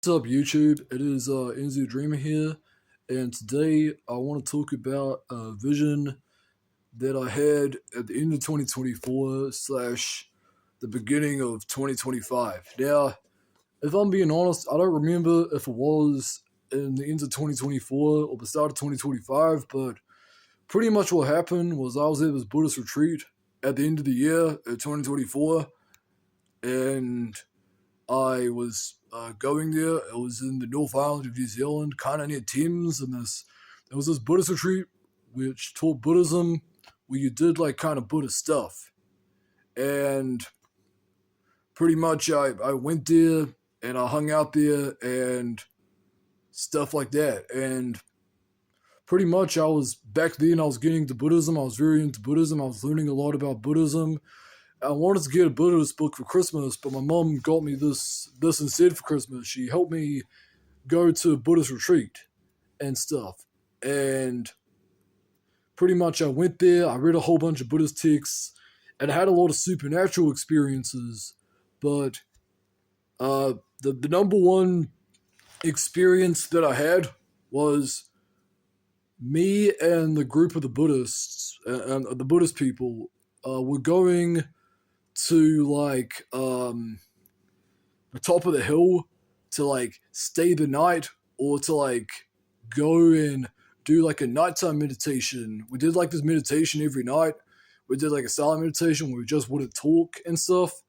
What's up, YouTube? It is NZ Dreamer here, and today I want to talk about a vision that I had at the end of 2024 slash the beginning of 2025. Now, if I'm being honest, I don't remember if it was in the end of 2024 or the start of 2025, but pretty much what happened was I was at this Buddhist retreat at the end of the year of 2024, and I was going there. It was in the North Island of New Zealand, kind of near Thames, and there was this Buddhist retreat which taught Buddhism, where you did like kind of Buddhist stuff, and pretty much I went there and I hung out there and stuff like that, and pretty much I was back then I was getting into Buddhism. I was very into Buddhism. I was learning a lot about Buddhism. I wanted to get a Buddhist book for Christmas, but my mom got me this instead for Christmas. She helped me go to a Buddhist retreat and stuff. And pretty much I went there, I read a whole bunch of Buddhist texts, and I had a lot of supernatural experiences. But the number one experience that I had was me and the group of the Buddhists, the Buddhist people, were going to the top of the hill to like stay the night or to like go and do like a nighttime meditation. We did like this meditation every night. We did like a silent meditation where we just wouldn't talk and stuff,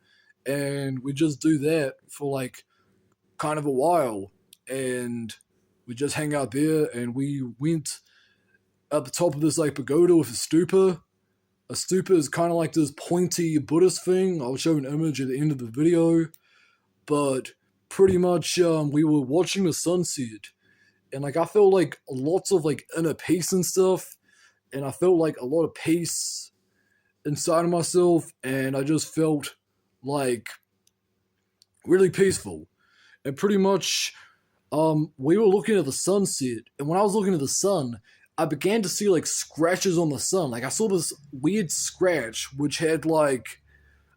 and we just do that for like kind of a while, and we just hang out there. And we went at the top of this like pagoda with a stupa. A stupa is kind of like this pointy Buddhist thing. I'll show an image at the end of the video. But pretty much we were watching the sunset. And like I felt like lots of like inner peace and stuff. And I felt like a lot of peace inside of myself. And I just felt like really peaceful. And pretty much we were looking at the sunset. And when I was looking at the sun, I began to see like scratches on the sun. Like I saw this weird scratch which had like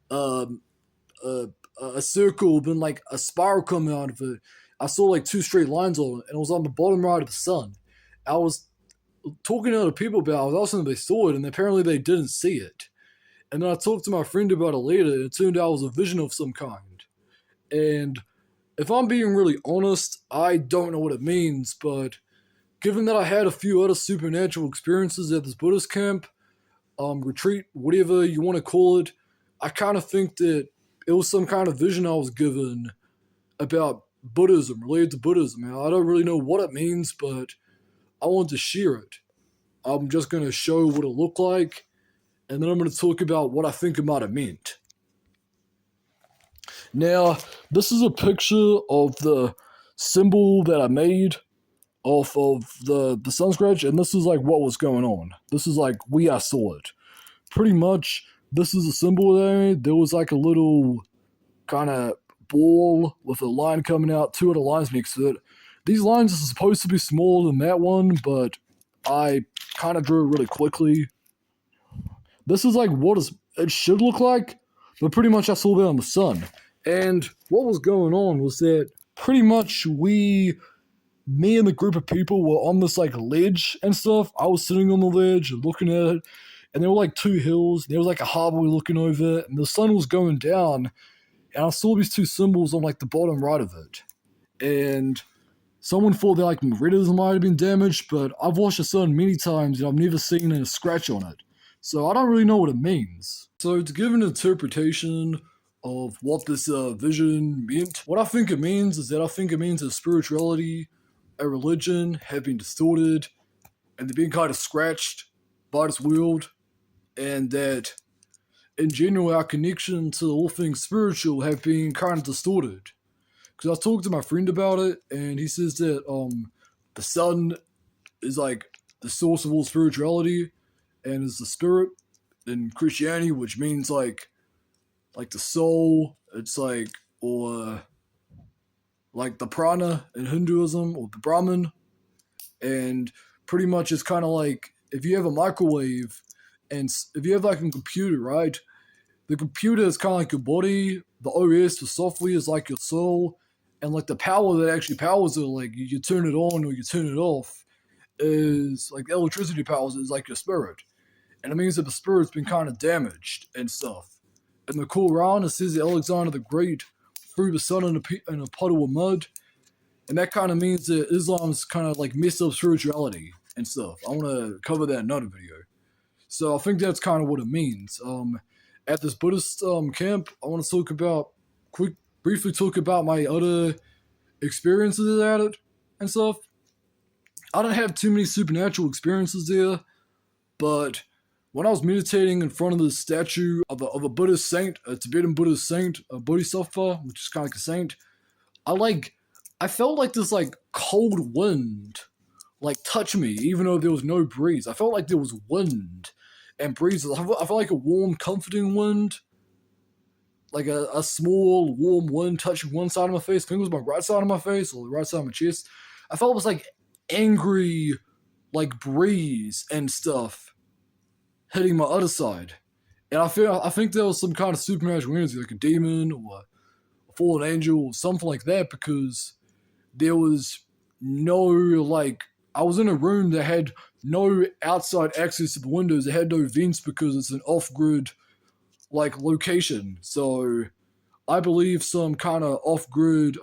um, a, a circle, then like a spiral coming out of it. I saw like two straight lines on it, and it was on the bottom right of the sun. I was talking to other people about it. I was asking them if they saw it, and apparently they didn't see it. And then I talked to my friend about it later, and it turned out it was a vision of some kind. And if I'm being really honest, I don't know what it means, but given that I had a few other supernatural experiences at this Buddhist camp, retreat, whatever you want to call it, I kind of think that it was some kind of vision I was given about Buddhism, related to Buddhism. Now, I don't really know what it means, but I want to share it. I'm just going to show what it looked like, and then I'm going to talk about what I think it might have meant. Now, this is a picture of the symbol that I made off of the sun scratch, and this is like what was going on. This is like I saw it. Pretty much, this is a symbol that I made. There was like a little kind of ball with a line coming out, two other lines next to it. These lines are supposed to be smaller than that one, but I kind of drew it really quickly. This is like it should look like, but pretty much I saw that on the sun. And what was going on was that pretty much me and the group of people were on this like ledge and stuff. I was sitting on the ledge looking at it, and there were like two hills. There was like a harbor looking over it, and the sun was going down, and I saw these two symbols on like the bottom right of it. And someone thought that like my retinas might have been damaged, but I've watched the sun many times and I've never seen a scratch on it. So I don't really know what it means. So to give an interpretation of what this vision meant, what I think it means is that I think it means that spirituality, a religion have been distorted, and they're being kind of scratched by this world, and that in general our connection to all things spiritual have been kind of distorted. Because I talked to my friend about it, and he says that the sun is like the source of all spirituality, and is the spirit in Christianity, which means like the soul. It's like, or like the prana in Hinduism, or the Brahman. And pretty much it's kind of like if you have a microwave, and if you have like a computer, right? The computer is kind of like your body. The OS, the software, is like your soul, and like the power that actually powers it, like you turn it on or you turn it off, is like electricity powers is like your spirit, and it means that the spirit's been kind of damaged and stuff. In the Quran, it says that Alexander the Great threw the sun in a puddle of mud, and that kind of means that Islam's kind of like messed up spirituality and stuff. I want to cover that in another video. So I think that's kind of what it means. At this Buddhist camp, I want to briefly talk about my other experiences at it and stuff. I don't have too many supernatural experiences there, but when I was meditating in front of the statue of a Buddhist saint, a Tibetan Buddhist saint, a Bodhisattva, which is kind of like a saint, I felt like this like cold wind like touch me, even though there was no breeze. I felt like there was wind and breezes. I felt like a warm, comforting wind, like a small, warm wind touching one side of my face. I think it was my right side of my face or the right side of my chest. I felt it was like angry, like breeze and stuff hitting my other side. And I think there was some kind of supernatural energy, like a demon or a fallen angel or something like that, because there was no, like, I was in a room that had no outside access to the windows. It had no vents because it's an off-grid, like, location. So I believe some kind of off-grid,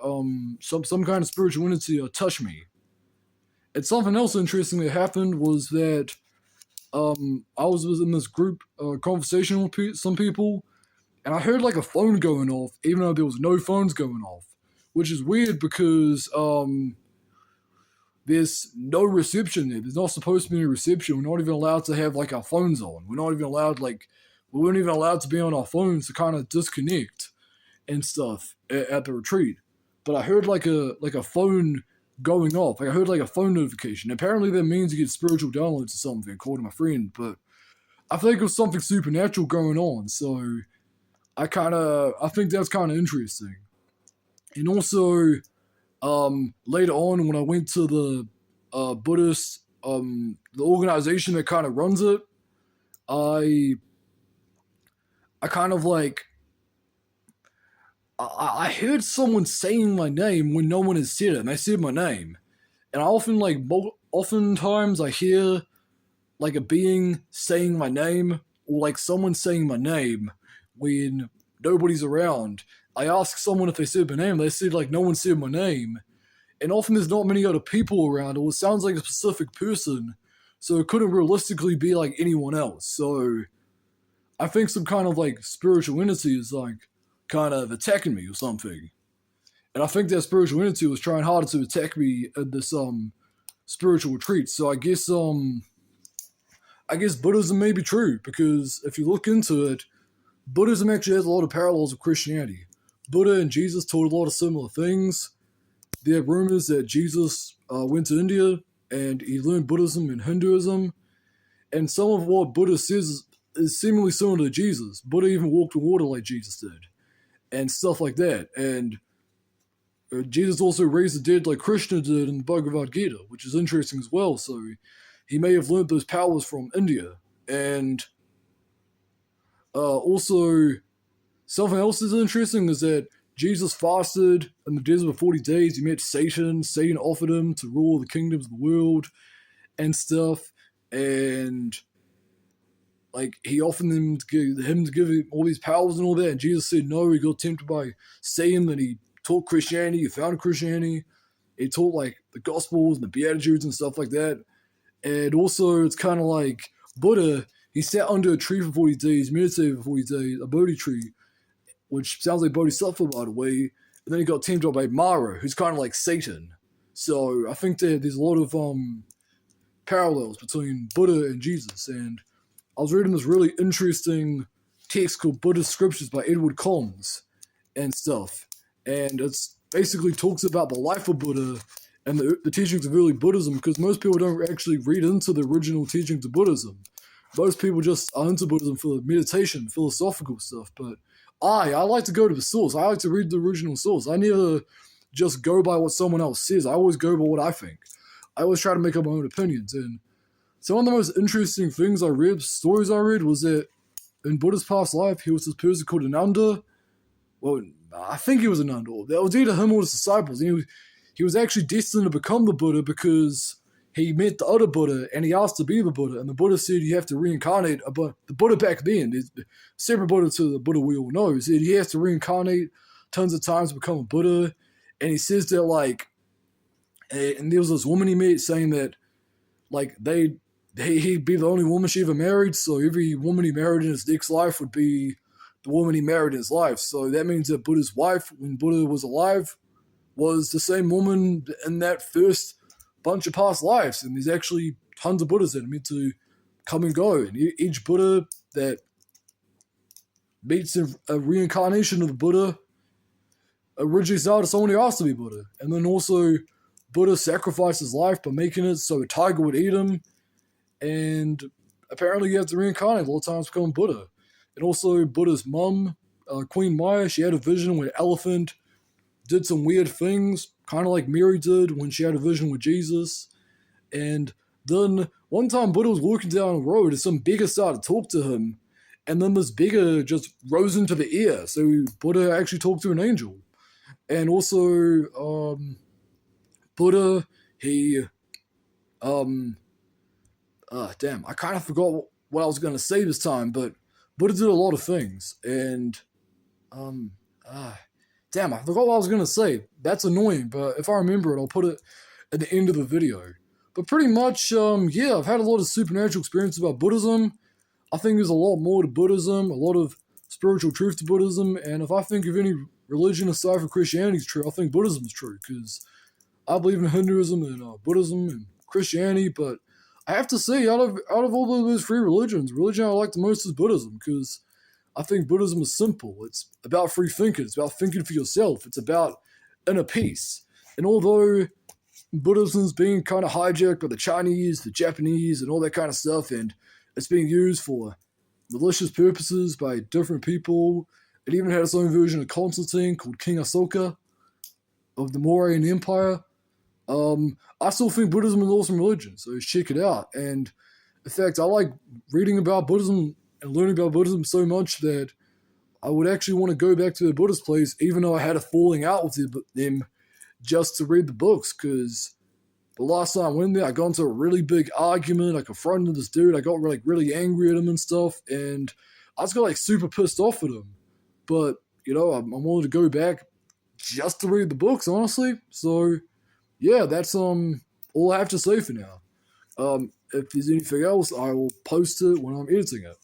some kind of spiritual entity touched me. And something else interesting that happened was that I was in this group conversation with some people, and I heard like a phone going off, even though there was no phones going off, which is weird because there's no reception there. There's not supposed to be any reception. We're not even allowed to have like our phones on. We weren't even allowed to be on our phones to kind of disconnect and stuff at the retreat. But I heard like a phone going off. Like I heard like a phone notification. Apparently that means you get spiritual downloads or something, according to my friend. But I think it was something supernatural going on. So I think that's kind of interesting. And also, later on when I went to the Buddhist, the organization that kind of runs it, I kind of like, I heard someone saying my name when no one has said it, and they said my name. And I oftentimes I hear like a being saying my name, or like someone saying my name when nobody's around. I ask someone if they said my name, they said like no one said my name. And often there's not many other people around, or it sounds like a specific person, so it couldn't realistically be like anyone else. So I think some kind of like spiritual entity is like kind of attacking me or something. And I think that spiritual entity was trying harder to attack me at this spiritual retreat. So I guess Buddhism may be true, because if you look into it, Buddhism actually has a lot of parallels with Christianity. Buddha and Jesus taught a lot of similar things. There are rumors that Jesus went to India and he learned Buddhism and Hinduism. And some of what Buddha says is seemingly similar to Jesus. Buddha even walked on water like Jesus did, and stuff like that. And Jesus also raised the dead like Krishna did in the Bhagavad Gita, which is interesting as well. So he may have learned those powers from India. And also, something else is interesting is that Jesus fasted in the desert for 40 days. He met Satan. Satan offered him to rule the kingdoms of the world and stuff. And like he offered him to give him all these powers and all that. And Jesus said no. He got tempted by Satan. Then he taught Christianity. He founded Christianity. He taught like the Gospels and the Beatitudes and stuff like that. And also, it's kind of like Buddha. He sat under a tree for 40 days, meditated for 40 days, a Bodhi tree, which sounds like Bodhisattva, by the way. And then he got tempted by Mara, who's kind of like Satan. So I think that there's a lot of parallels between Buddha and Jesus. And I was reading this really interesting text called Buddhist Scriptures by Edward Collins and stuff. And it's basically talks about the life of Buddha and the teachings of early Buddhism, because most people don't actually read into the original teachings of Buddhism. Most people just are into Buddhism for meditation, philosophical stuff. But I like to go to the source. I like to read the original source. I never just go by what someone else says. I always go by what I think. I always try to make up my own opinions. And some of the most interesting things I read, stories I read, was that in Buddha's past life, he was this person called Ananda. Well, I think he was an underdog. That was either him or his disciples. And he was actually destined to become the Buddha because he met the other Buddha and he asked to be the Buddha. And the Buddha said you have to reincarnate. But the Buddha back then, is separate Buddha to the Buddha we all know, he said he has to reincarnate tons of times to become a Buddha. And he says that, like, and there was this woman he met saying that, like, he'd be the only woman she ever married. So every woman he married in his next life would be the woman he married in his life. So that means that Buddha's wife, when Buddha was alive, was the same woman in that first bunch of past lives. And there's actually tons of Buddhas that are meant to come and go. And each Buddha that meets a reincarnation of the Buddha originally started someone who asked to be Buddha. And then also Buddha sacrificed his life by making it so a tiger would eat him. And apparently you have to reincarnate a lot of times to become Buddha. And also Buddha's mum, Queen Maya, she had a vision where an elephant did some weird things, kind of like Mary did when she had a vision with Jesus. And then one time Buddha was walking down the road and some beggar started to talk to him. And then this beggar just rose into the air. So Buddha actually talked to an angel. And also Buddha, he... damn, I kind of forgot what I was going to say this time, but Buddha did a lot of things. And... damn, I forgot what I was going to say. That's annoying, but if I remember it, I'll put it at the end of the video. But pretty much, yeah, I've had a lot of supernatural experience about Buddhism. I think there's a lot more to Buddhism, a lot of spiritual truth to Buddhism, and if I think of any religion aside from Christianity is true, I think Buddhism is true, because I believe in Hinduism and Buddhism and Christianity, but I have to say, out of all of those three religions, the religion I like the most is Buddhism, because I think Buddhism is simple. It's about free thinking. It's about thinking for yourself. It's about inner peace. And although Buddhism's being kind of hijacked by the Chinese, the Japanese, and all that kind of stuff, and it's being used for malicious purposes by different people, it even had its own version of Constantine called King Asoka of the Mauryan Empire. I still think Buddhism is an awesome religion, so check it out. And in fact, I like reading about Buddhism and learning about Buddhism so much that I would actually want to go back to the Buddhist place, even though I had a falling out with them just to read the books, because the last time I went there, I got into a really big argument. I confronted this dude. I got really angry at him and stuff, and I just got super pissed off at him. But, I'm willing to go back just to read the books, honestly. So, yeah, that's all I have to say for now. If there's anything else, I will post it when I'm editing it.